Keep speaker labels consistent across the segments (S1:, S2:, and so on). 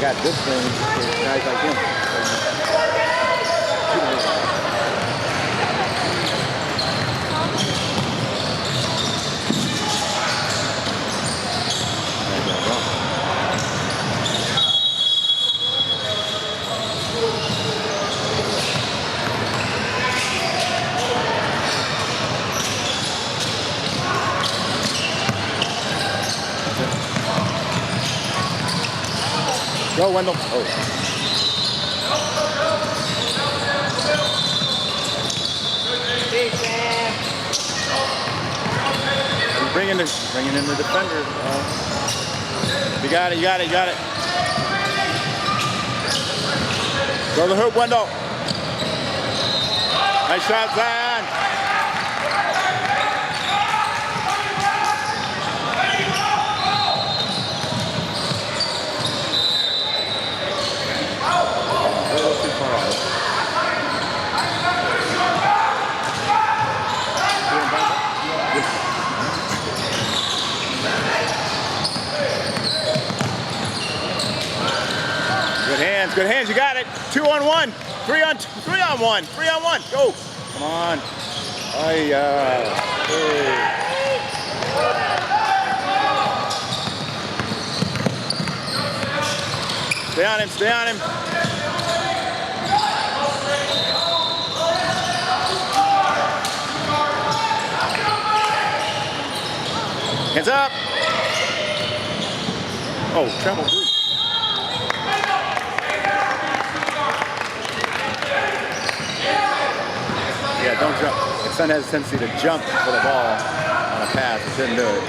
S1: got this thing for guys like him. Go, Wendell. Oh. Bringing in the defender. You got it, you got it, you got it. Go to the hoop, Wendell. Nice shot, Zion. Good hands, you got it. 2 on 1, 3 on 1, 3 on 1. Go. Come on. Hey. Stay on him, stay on him. Hands up. Oh, travel. Yeah, don't jump. My son has a tendency to jump for the ball on a pass. He shouldn't do it.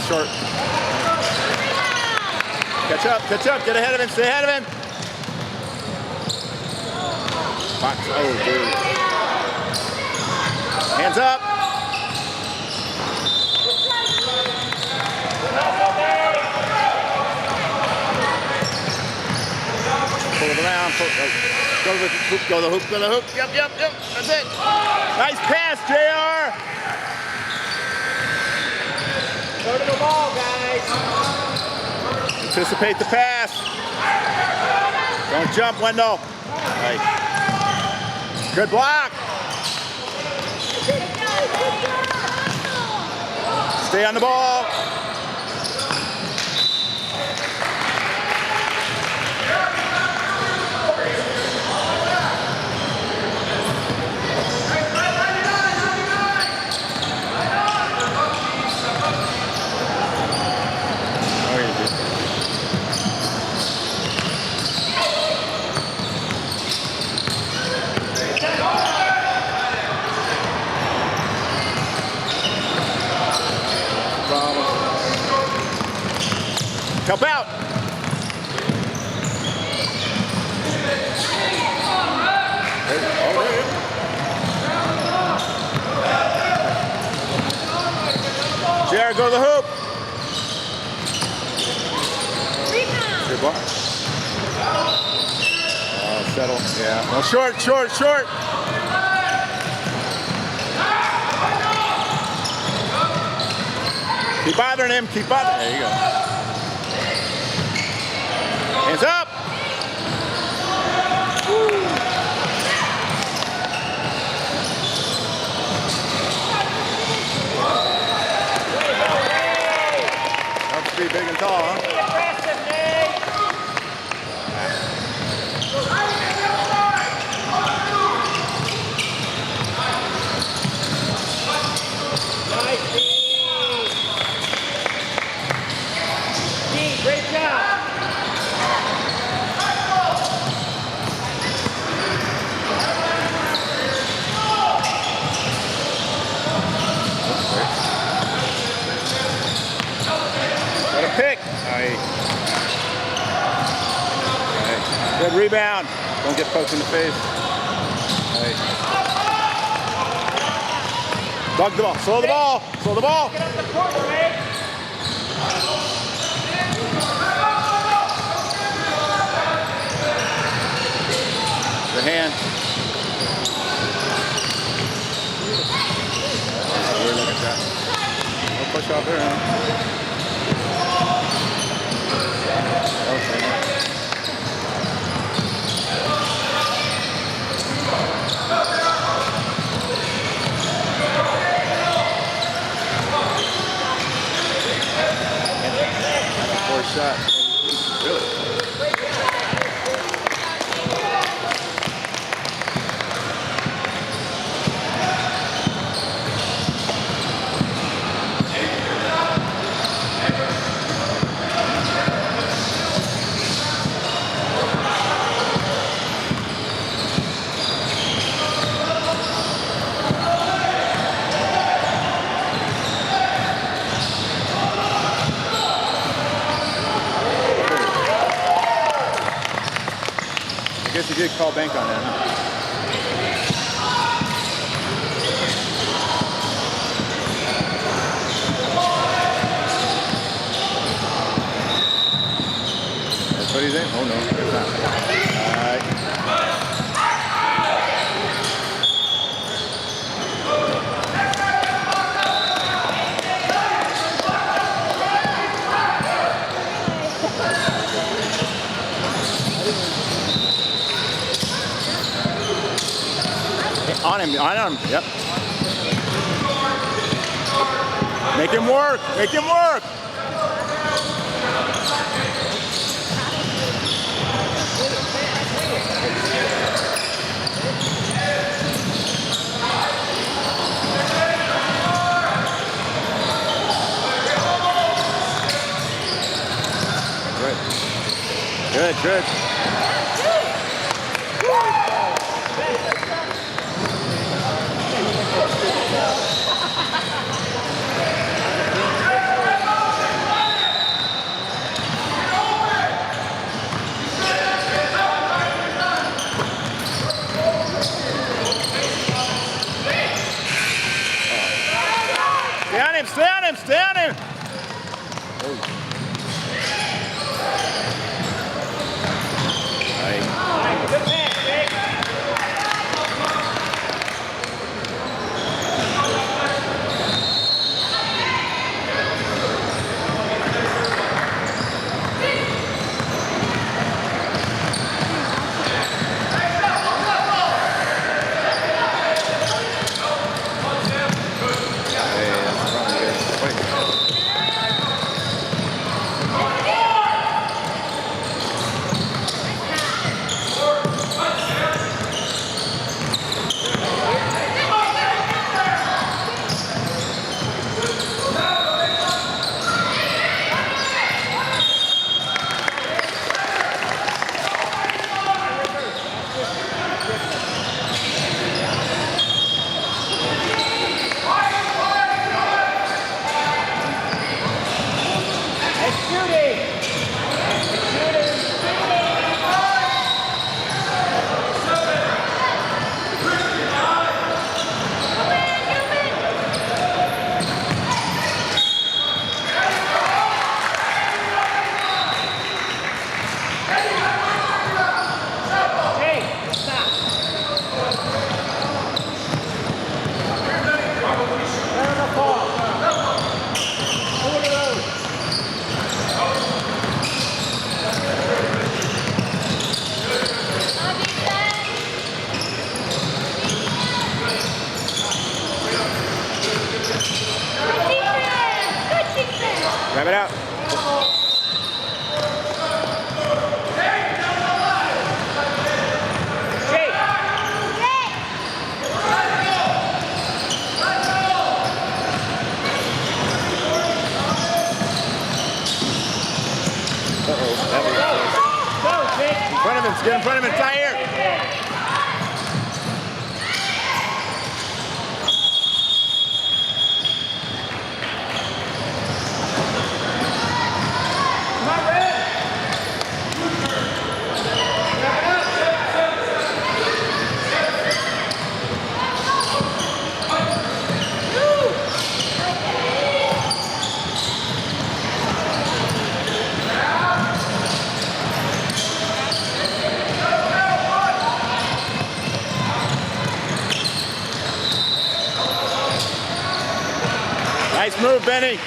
S1: Short. Catch up, get ahead of him, stay ahead of him. Box, oh dude. Hands up. Pull it around, go to the hoop, go to the hoop, go to the hoop. Yep, that's it. Nice pass, JR.
S2: Go to the ball, guys.
S1: Anticipate the pass. Don't jump, Wendell. Right. Good block. Stay on the ball. Help out. Jared, go to the hoop. Good block. Settle. Yeah. No, short. Keep bothering him. There you go. Hands up! That's pretty big and tall, huh?
S2: Be aggressive, Nate. Nice, Dean, great job.
S1: Right. Good rebound. Don't get poked in the face. Right. Bug the ball. Slow the ball. Slow the ball.
S2: Get up the court, Ray.
S1: The hand. Look at that. Don't push off there, huh? Okay. Fourth shot. Really? I guess you did call bank on that, huh? That's what he's in? Oh no, it's not. On him, yep. Make him work, make him work. Good, good. Stay on him, stay on him, stay on him.
S2: Good pass, Jake.
S1: Grab it out. In front of him, get in front of him, tie here.
S2: Come on,
S1: Move, Benny.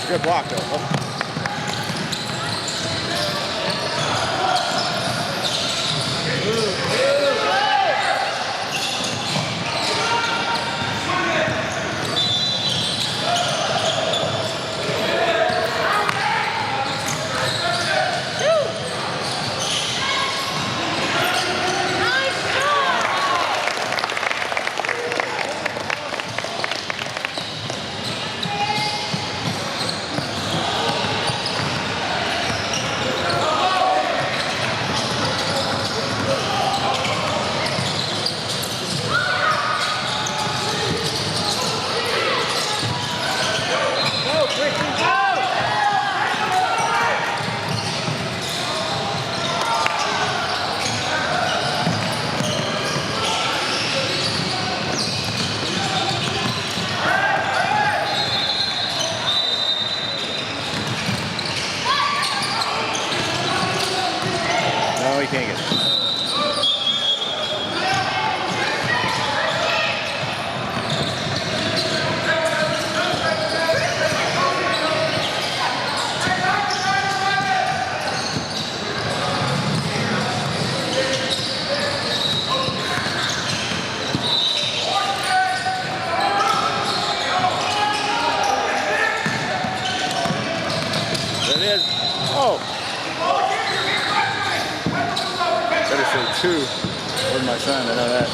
S1: Good block, though. Oh. No, he can't get it. There it is. Oh. Better say two. Where's my son? I know that.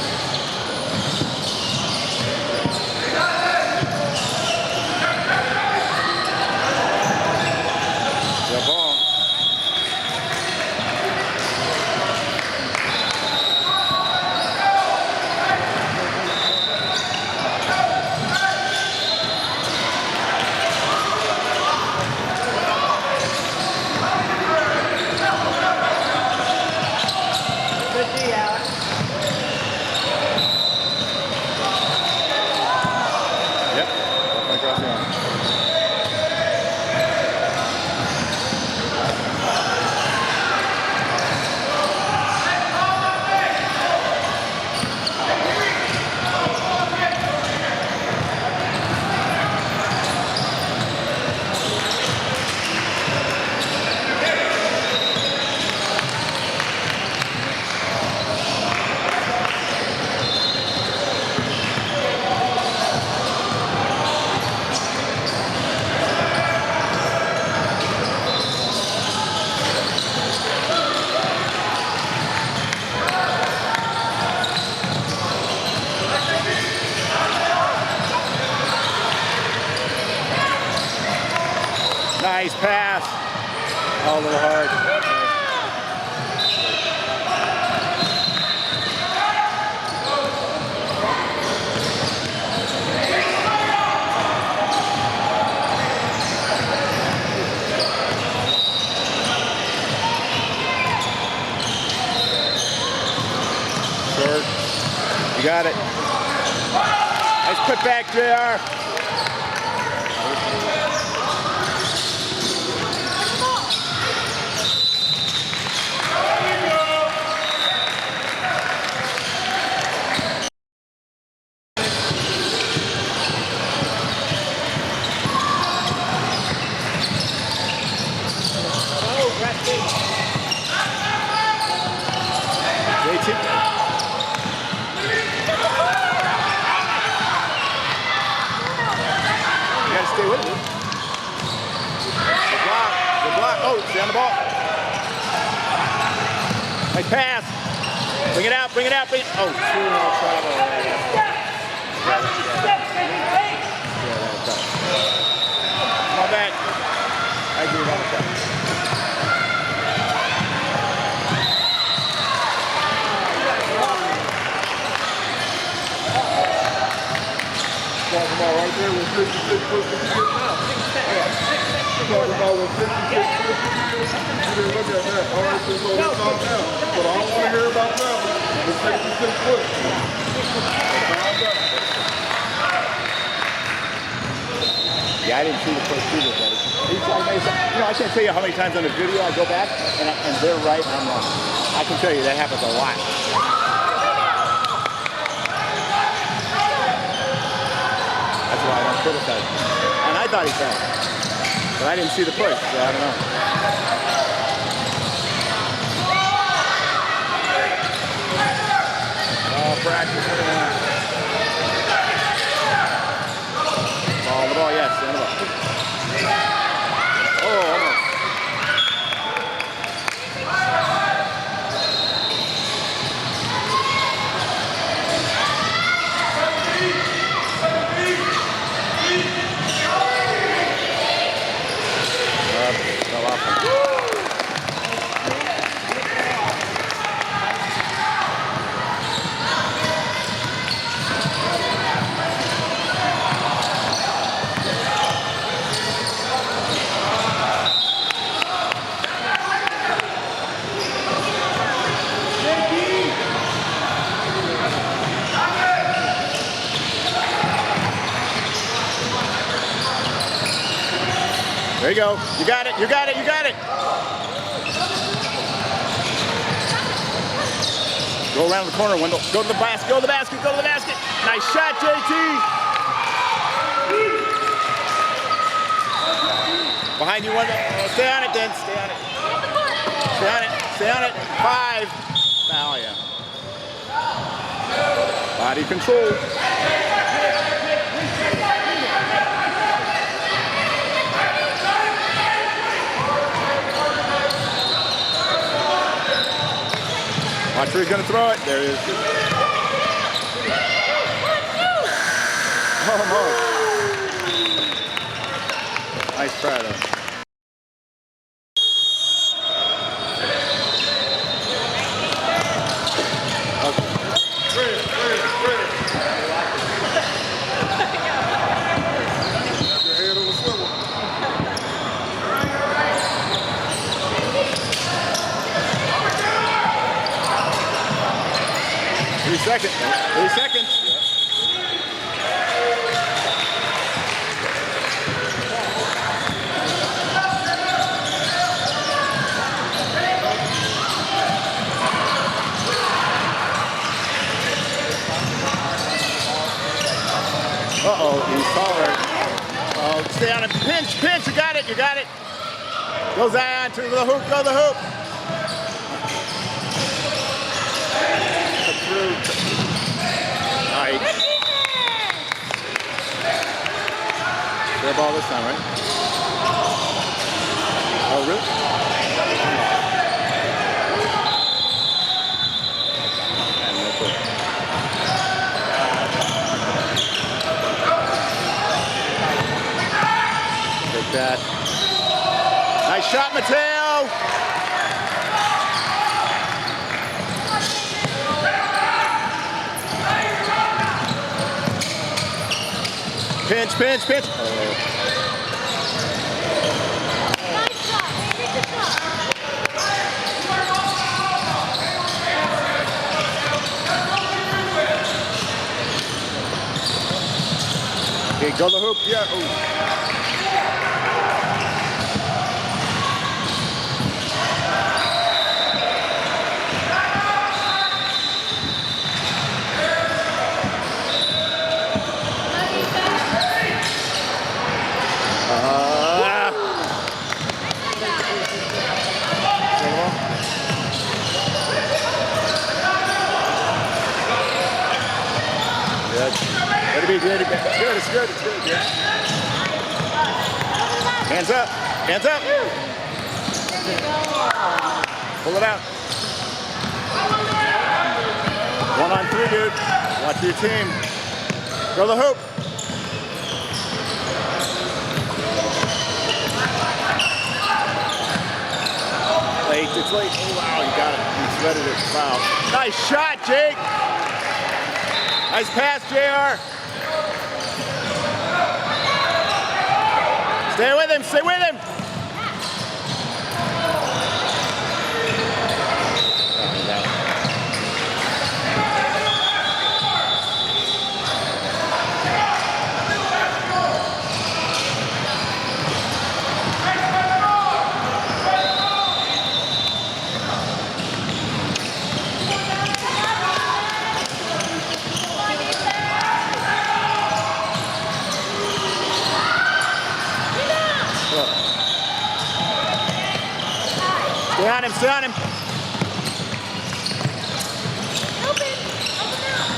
S1: Jump on. Nice pass. Oh, a little hard. Short. You got it. Nice put back, JR. Stay with it. Good block. Good block. Oh, stay on the ball. Nice pass. Bring it out. Bring it out. Bring it. Oh, two and all trouble. Come on back. I agree with all the time. Right there with 56 now.
S3: Talking about when 56 is, you didn't look at that. All right, so let's calm down. But I don't want to hear about that one. It's 66 foot. Calm down.
S1: Yeah, I didn't see the first two look at it. Each time I can't tell you how many times on the video I go back and they're right and I'm wrong. I can tell you that happens a lot. That's why I don't criticize him. And I thought he fell. But I didn't see the push, so I don't know. Oh, practice. Ball, the ball, yes, the ball. Oh, almost. Fell off. There you go. You got it. You got it. You got it. Go around the corner, Wendell. Go to the basket. Go to the basket. Go to the basket. Nice shot, JT. Behind you, Wendell. Stay on it, then. Stay on it. Stay on it. Stay on it. 5. Oh, yeah. Body control. Watch where he's going to throw it. There it is. Almost. Nice try, though. Seconds. 3 seconds. Uh-oh, he's taller. Oh, stay on it. Pinch, pinch. You got it. You got it. Go Zion to the hoop. Go the hoop. Right. Fair ball this time, right? Oh, really? Take that. Nice shot, Mateo. Pinch, pinch, pinch. Oh.
S4: Nice shot, baby. Good shot.
S1: Okay, go the hoop. Yeah. Ooh. Let it be good. It's good. It's good. It's good. Yeah. Hands up. Hands up. Pull it out. 1 on 3, dude. Watch your team. Go the hoop. Late. It's late. Oh, wow. You got it. You threaded it. Wow. Nice shot, Jake. Nice pass, JR. Stay with him. Stay with him. Stay on him, stay on him.
S4: Open. Open out.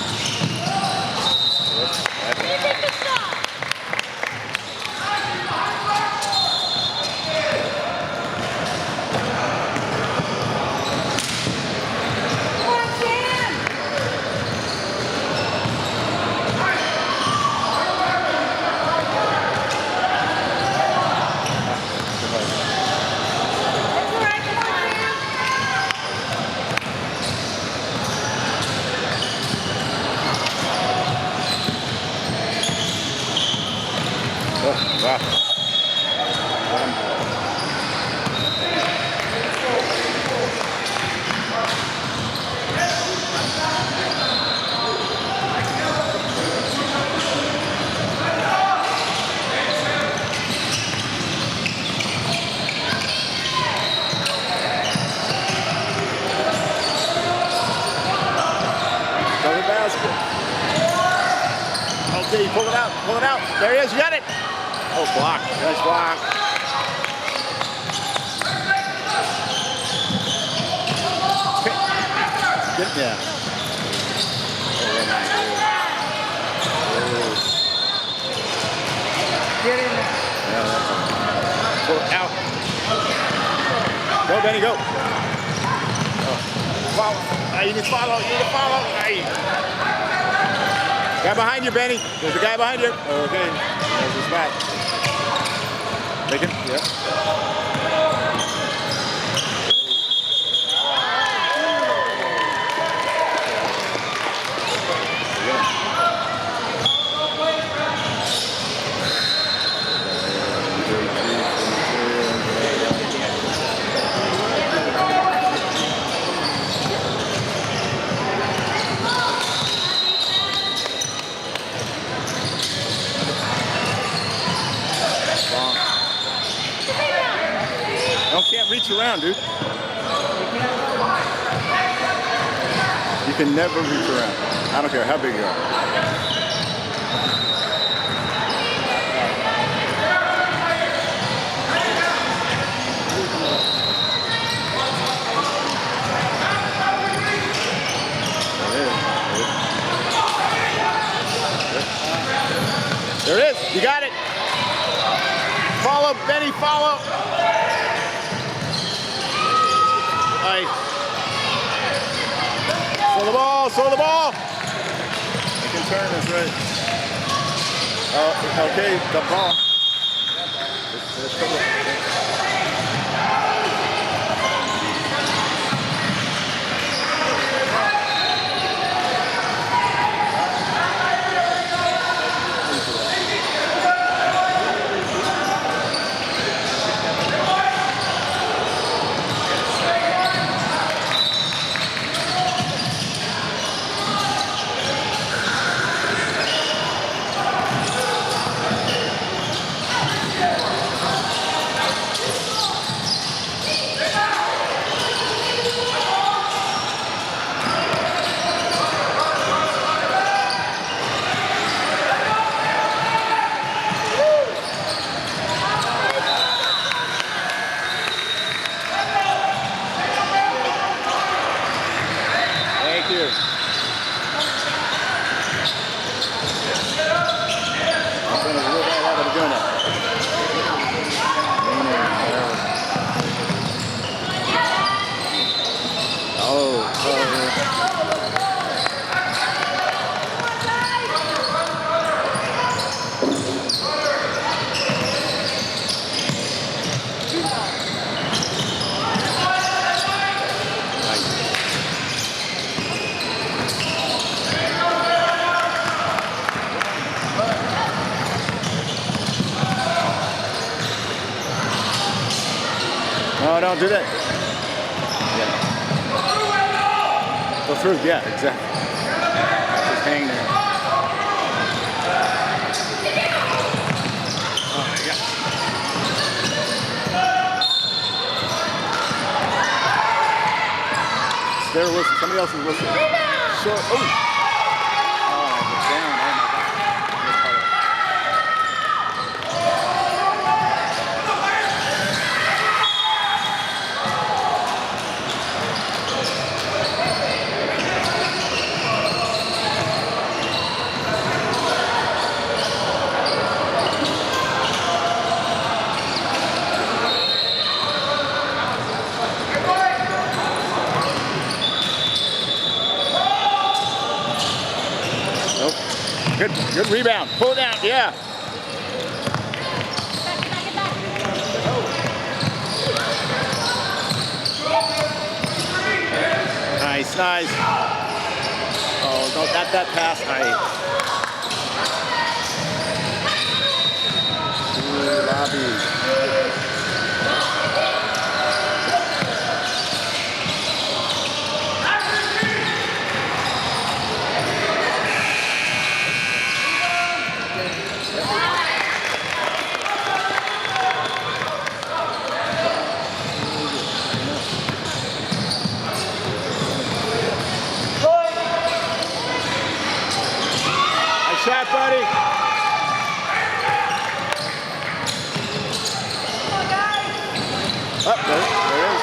S4: Ready, take the shot. Come on, Sam. That's all right. Come on, Sam.
S1: Oh, wow. Cover basket. Okay, pull it out, pull it out. There he is, you got it. Oh, block, nice block. Okay. Good, yeah.
S2: Get in there.
S1: Yeah, that's pull it out. Go, Benny, go. Oh. Follow. You need to follow, you need to follow. Hey. Guy behind you, Benny. There's a guy behind you. Okay. There's his back. Take him. Yeah. No, can't reach around, dude. You can never reach around. I don't care how big you are. There it is. You got it. Follow, Benny, follow. All right. Throw the ball, throw the ball. You can turn, that's right. Okay, the ball. Thank you. I'm feeling a real bad habit of doing that. No, don't do that. Yeah. Go through, yeah, exactly. Just hang there. Oh, yeah. They're listening. Somebody else is listening. Short. Oh. Oh, it's down. Oh, my God. Good rebound. Pull it down. Yeah. Nice, nice. Oh, no, not that pass. Nice. Ooh, Lobby. Nice shot, buddy. Oh, there it is.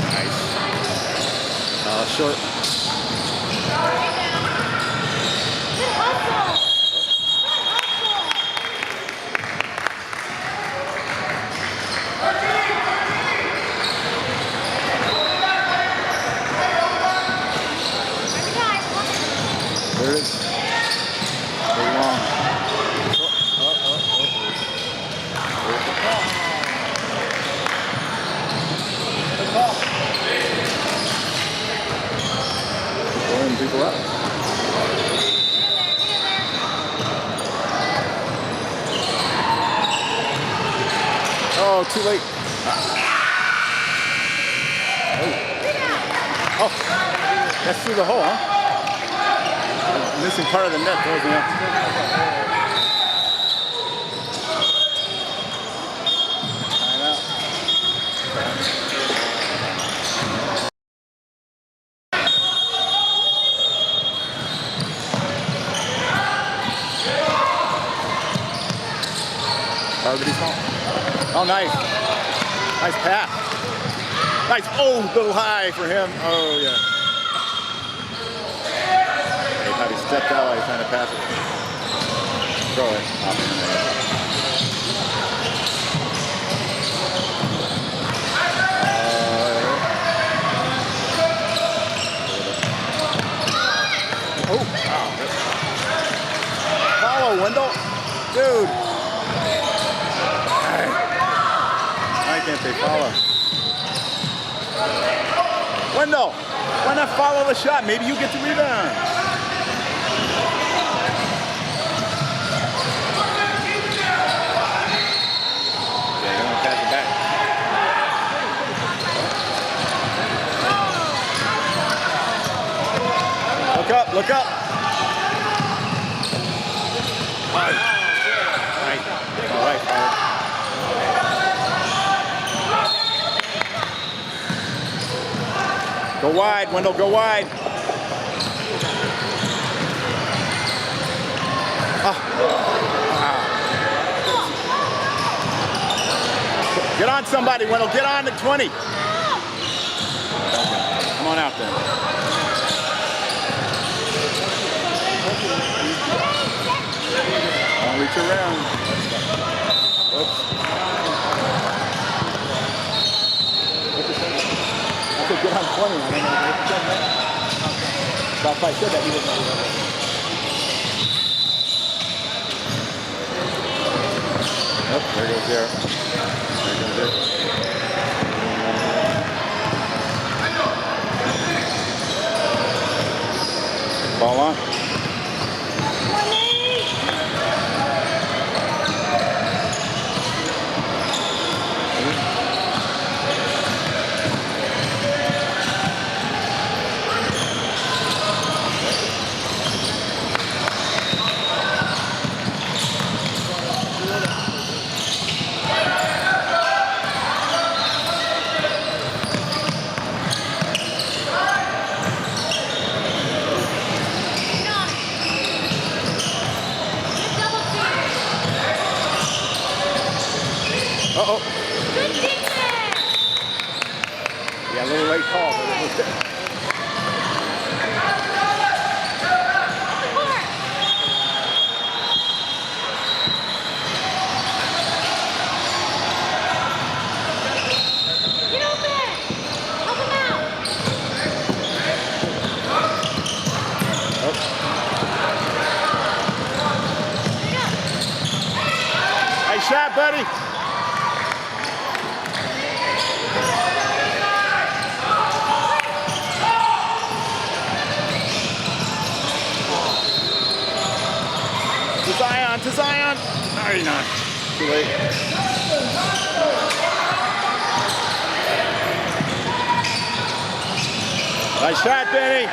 S1: Nice. Short. There it is. Very long. There's the call. Good call. Blowing people up. Oh, too late. Oh, that's through the hole, huh? Missing part of the net, throws me up. Timeout. Gravity small. Oh, nice. Nice pass. Nice. Oh, a little high for him. Oh, yeah. He stepped out while he's trying to pass it. Throw it. Oh, wow. Follow, Wendell. Dude. Why can't they follow? Wendell, why not follow the shot? Maybe you get the rebound. Look up, look up. All right, go wide, Wendell, go wide. Get on somebody, Wendell, get on the 20. Come on out there. Don't reach around. Oops. I could get on 20. I don't know. But if I said that, he wouldn't know. Oh, there goes there. There goes there. Ball on. Uh-oh.
S4: Good defense.
S1: Yeah, a little late call, but it was good. Very nice. Too late. Nice shot, Benny.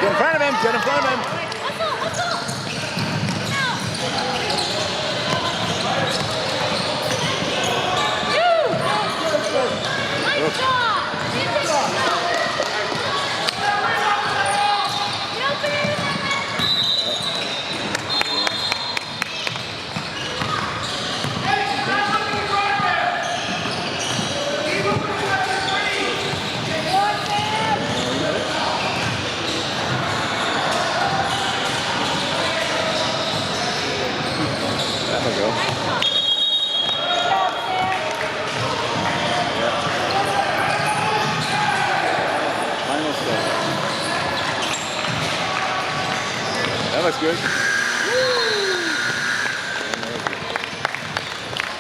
S1: Get in front of him. Get in front of him.
S4: Nice job. Get open.
S1: That'll go. Final score. That looks good.